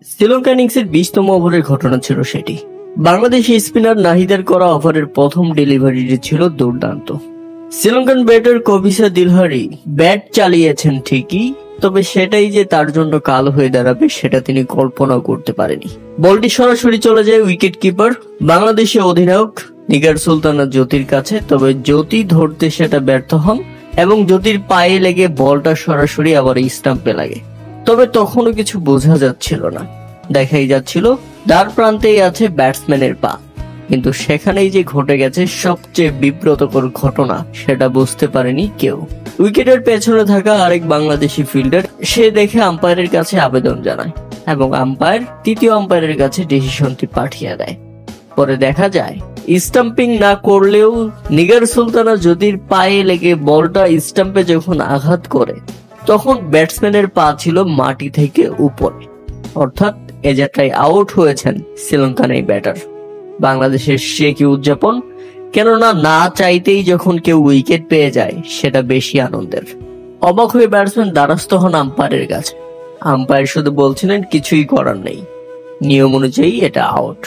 শ্রীলঙ্কা ইনিংসের 20তম ওভারের ঘটনা ছিল সেটি। বাংলাদেশি স্পিনার নাহিদের করা ওভারের প্রথম ডেলিভারিটি ছিল দুর্দান্ত। শ্রীলঙ্কান ব্যাটার কবিসা দিলহারি ব্যাট চালিয়েছেন ঠিকই, তবে সেটাই যে তার জন্য কাল হয়ে দাঁড়াবে সেটা তিনি কল্পনাও করতে পারেনি। বলটি সরাসরি চলে যায় উইকেট কিপার বাংলাদেশি অধিনায়ক নিগার সুলতানা জ্যোতির কাছে, তবে জ্যোতি ধরতে সেটা ব্যর্থ হন এবং জ্যোতির পায়ে লেগে বলটা সরাসরি আবার স্টাম্পে লাগে। তবে তখনও কিছু বোঝা যাচ্ছিল না, দেখাই যাচ্ছিল দ্বার প্রান্তেই আছে ব্যাটসম্যানের পা, কিন্তু সেখানেই যে ঘটে গেছে সবচেয়ে বিব্রতকর ঘটনা সেটা বুঝতে পারেনি কেউ। উইকেটের পেছনে থাকা আরেক বাংলাদেশি ফিল্ডার সে দেখে আম্পায়ারের কাছে আবেদন জানায় এবং আম্পায়ার তৃতীয় আম্পায়ারের কাছে ডিসিশনটি পাঠিয়ে দেয়। পরে দেখা যায় স্টাম্পিং না করলেও নিগার সুলতানা জ্যোতির পায়ে লেগে বলটা স্টাম্পে যখন আঘাত করে তখন ব্যাটসম্যানের পা ছিল মাটি থেকে উপরে, অর্থাৎ এ যাত্রায় আউট হয়েছেন শ্রীলঙ্কান এই ব্যাটার। বাংলাদেশের সে কি উদযাপন, কেননা না চাইতেই যখন কেউ উইকেট পেয়ে যায় সেটা বেশি আনন্দের। অবাক হয়ে ব্যাটসম্যান দ্বারস্থ হন আম্পায়ারের কাছে। আম্পায়ার শুধু বলছিলেন কিছুই করার নেই, নিয়ম অনুযায়ী এটা আউট।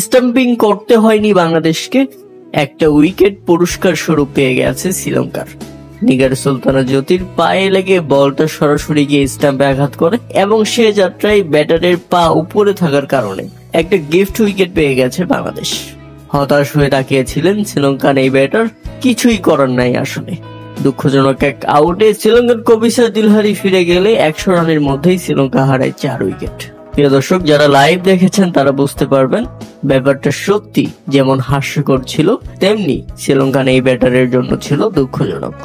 স্টাম্পিং করতে হয়নি বাংলাদেশকে, একটা উইকেট পুরস্কার স্বরূপ পেয়ে গেছে শ্রীলঙ্কার। নিগার সুলতানা জ্যোতির পায়ে লেগে বলটা সরাসরি গিয়ে স্টাম্পে আঘাত করে এবং সে যাত্রায় ব্যাটারের পা উপরে থাকার কারণে একটা গিফট উইকেট পেয়ে গেছে বাংলাদেশ। হতাশ হয়ে তাকিয়েছিলেন শ্রীলঙ্কান এই ব্যাটার, কিছুই করার নাই আসলে। দুঃখজনক এক আউটে শ্রীলঙ্কার কবিসা দিলহারি ফিরে গেলে 100 রানের মধ্যেই শ্রীলঙ্কা হারায় 4 উইকেট। প্রিয় দর্শক, যারা লাইভ দেখেছেন তারা বুঝতে পারবেন ব্যাপারটা সত্যি যেমন হাস্যকর ছিল তেমনি শ্রীলঙ্কান এই ব্যাটারের জন্য ছিল দুঃখজনক।